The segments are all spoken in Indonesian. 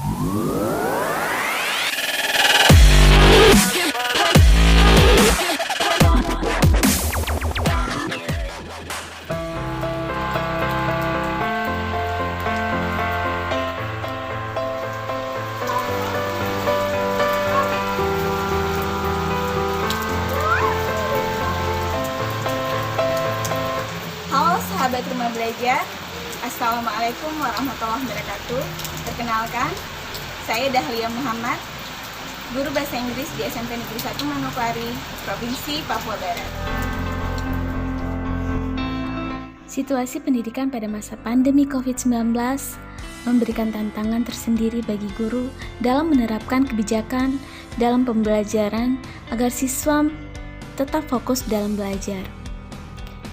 Halo sahabat Rumah Belajar, Assalamualaikum warahmatullahi wabarakatuh. Perkenalkan, saya Dahlia Muhammad, guru bahasa Inggris di SMP Negeri 1 Manokwari, Provinsi Papua Barat. Situasi pendidikan pada masa pandemi COVID-19 memberikan tantangan tersendiri bagi guru dalam menerapkan kebijakan dalam pembelajaran agar siswa tetap fokus dalam belajar.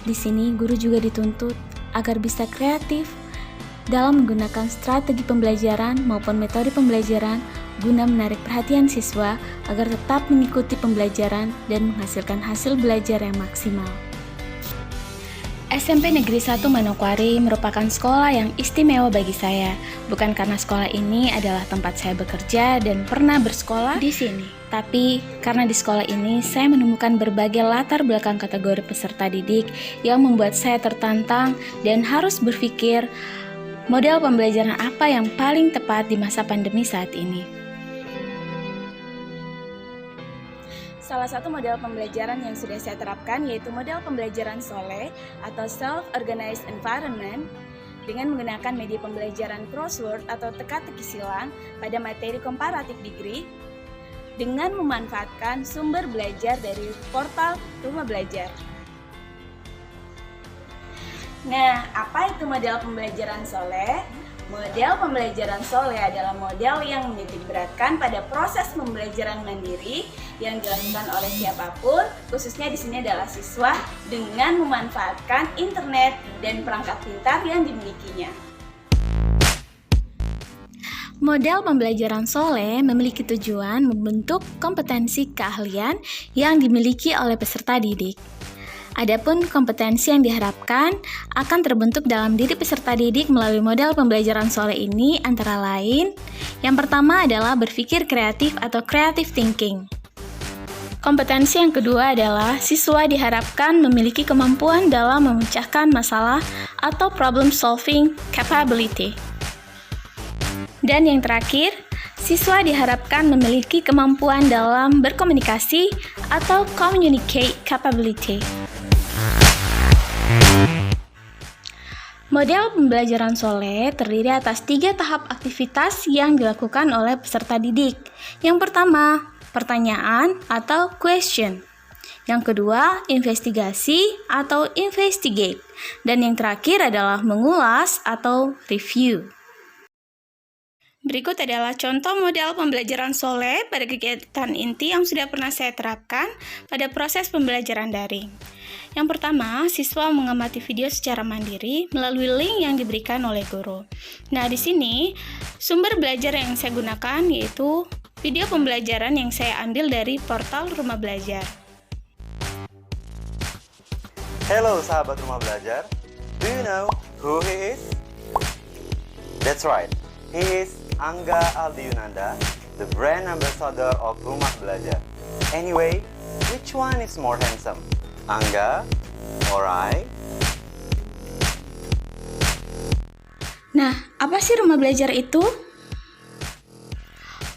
Di sini, guru juga dituntut agar bisa kreatif dalam menggunakan strategi pembelajaran maupun metode pembelajaran guna menarik perhatian siswa agar tetap mengikuti pembelajaran dan menghasilkan hasil belajar yang maksimal. SMP Negeri 1 Manokwari merupakan sekolah yang istimewa bagi saya, bukan karena sekolah ini adalah tempat saya bekerja dan pernah bersekolah di sini, tapi karena di sekolah ini saya menemukan berbagai latar belakang kategori peserta didik yang membuat saya tertantang dan harus berpikir model pembelajaran apa yang paling tepat di masa pandemi saat ini. Salah satu model pembelajaran yang sudah saya terapkan yaitu model pembelajaran SOLE atau Self-Organized Environment dengan menggunakan media pembelajaran crossword atau teka-teki silang pada materi comparative degree dengan memanfaatkan sumber belajar dari portal Rumah Belajar. Nah, apa itu model pembelajaran SOLE? Model pembelajaran SOLE adalah model yang menitikberatkan pada proses pembelajaran mandiri yang dilakukan oleh siapapun, khususnya di sini adalah siswa, dengan memanfaatkan internet dan perangkat pintar yang dimilikinya. Model pembelajaran SOLE memiliki tujuan membentuk kompetensi keahlian yang dimiliki oleh peserta didik. Adapun kompetensi yang diharapkan akan terbentuk dalam diri peserta didik melalui model pembelajaran SOLE ini antara lain, yang pertama adalah berpikir kreatif atau creative thinking. Kompetensi yang kedua adalah siswa diharapkan memiliki kemampuan dalam memecahkan masalah atau problem solving capability. Dan yang terakhir, siswa diharapkan memiliki kemampuan dalam berkomunikasi atau communicate capability. Model pembelajaran SOLE terdiri atas 3 tahap aktivitas yang dilakukan oleh peserta didik. Yang pertama, pertanyaan atau question. Yang kedua, investigasi atau investigate. Dan yang terakhir adalah mengulas atau review. Berikut adalah contoh model pembelajaran SOLE pada kegiatan inti yang sudah pernah saya terapkan pada proses pembelajaran daring. Yang pertama, siswa mengamati video secara mandiri melalui link yang diberikan oleh guru. Nah, di sini sumber belajar yang saya gunakan yaitu video pembelajaran yang saya ambil dari portal Rumah Belajar. Hello sahabat Rumah Belajar, do you know who he is? That's right, he is Angga Aldiunanda, the brand ambassador of Rumah Belajar. Anyway, which one is more handsome? Angga or I? Nah, apa sih Rumah Belajar itu?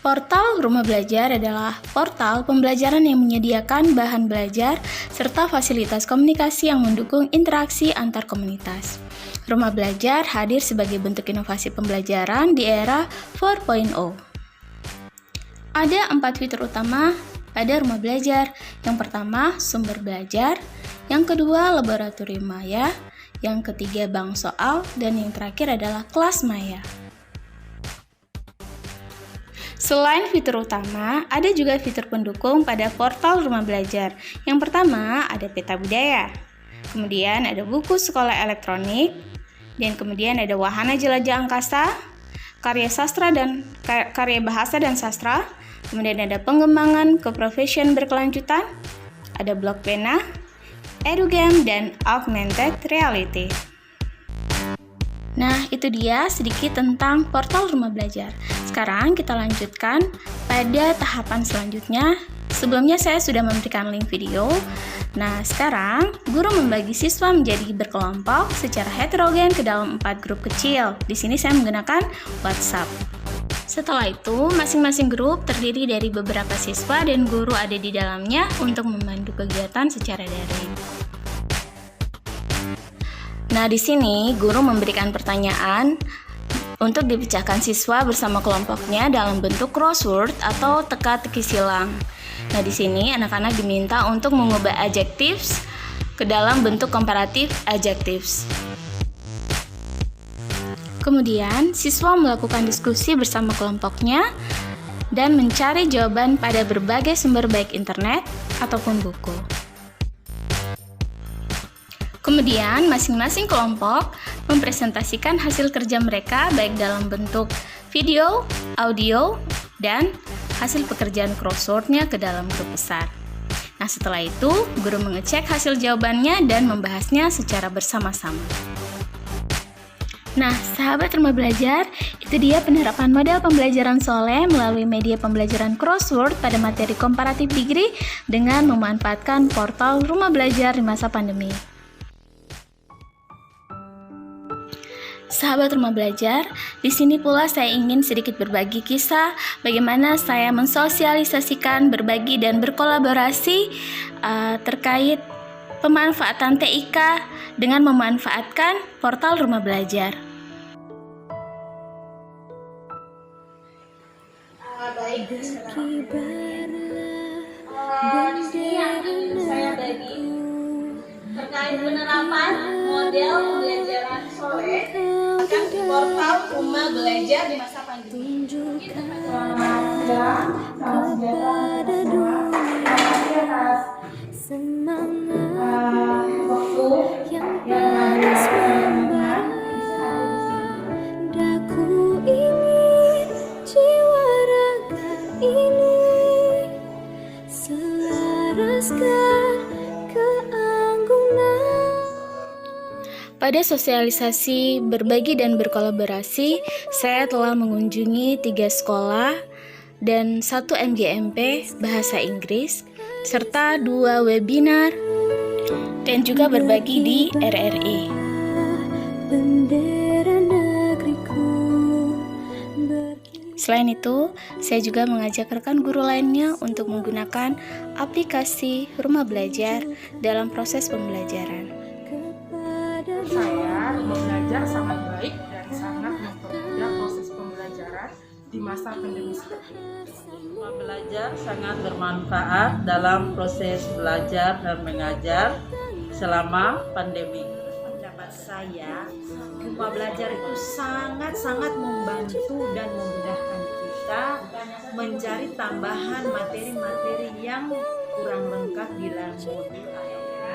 Portal Rumah Belajar adalah portal pembelajaran yang menyediakan bahan belajar serta fasilitas komunikasi yang mendukung interaksi antar komunitas. Rumah Belajar hadir sebagai bentuk inovasi pembelajaran di era 4.0. Ada 4 fitur utama pada Rumah Belajar. Yang pertama, sumber belajar. Yang kedua, laboratorium maya. Yang ketiga, bank soal. Dan yang terakhir adalah kelas maya. Selain fitur utama, ada juga fitur pendukung pada portal Rumah Belajar. Yang pertama, ada peta budaya. Kemudian ada buku sekolah elektronik. Dan kemudian ada wahana jelajah angkasa, karya sastra dan karya bahasa dan sastra. Kemudian ada pengembangan ke profesion berkelanjutan, ada blog pena, edugame, dan augmented reality. Nah, itu dia sedikit tentang portal Rumah Belajar. Sekarang kita lanjutkan pada tahapan selanjutnya. Sebelumnya saya sudah memberikan link video. Nah, sekarang guru membagi siswa menjadi berkelompok secara heterogen ke dalam 4 grup kecil. Di sini saya menggunakan WhatsApp. Setelah itu, masing-masing grup terdiri dari beberapa siswa dan guru ada di dalamnya untuk memandu kegiatan secara daring. Nah, di sini guru memberikan pertanyaan untuk dipecahkan siswa bersama kelompoknya dalam bentuk crossword atau teka-teki silang. Nah, di sini anak-anak diminta untuk mengubah adjectives ke dalam bentuk comparative adjectives. Kemudian, siswa melakukan diskusi bersama kelompoknya dan mencari jawaban pada berbagai sumber baik internet ataupun buku. Kemudian, masing-masing kelompok mempresentasikan hasil kerja mereka baik dalam bentuk video, audio, dan hasil pekerjaan crossword-nya ke dalam grup besar. Nah, setelah itu, guru mengecek hasil jawabannya dan membahasnya secara bersama-sama. Nah, sahabat Rumah Belajar, itu dia penerapan model pembelajaran Soleh melalui media pembelajaran crossword pada materi comparative degree dengan memanfaatkan portal Rumah Belajar di masa pandemi. Sahabat Rumah Belajar, di sini pula saya ingin sedikit berbagi kisah bagaimana saya mensosialisasikan, berbagi, dan berkolaborasi terkait pemanfaatan TIK dengan memanfaatkan portal Rumah Belajar. Baik, di sini saya bagi terkait penerapan model pembelajaran Soleh di portal Rumah Belajar di masa pandemi. Waktu yang harus membara, daku ini, jiwa raga ini, selaraskan keanggunan. Pada sosialisasi, berbagi, dan berkolaborasi, saya telah mengunjungi 3 sekolah dan 1 MGMP Bahasa Inggris, serta 2 webinar, dan juga berbagi di RRI. Selain itu, saya juga mengajak rekan guru lainnya untuk menggunakan aplikasi Rumah Belajar dalam proses pembelajaran. Saya Rumah Belajar sangat baik dan sangat mempermudah proses pembelajaran di masa pandemi seperti ini. Rumah Belajar sangat bermanfaat dalam proses belajar dan mengajar selama pandemi. Pendapat saya, Rumah Belajar itu sangat-sangat membantu dan memudahkan kita mencari tambahan materi-materi yang kurang lengkap di dalam modul ALK.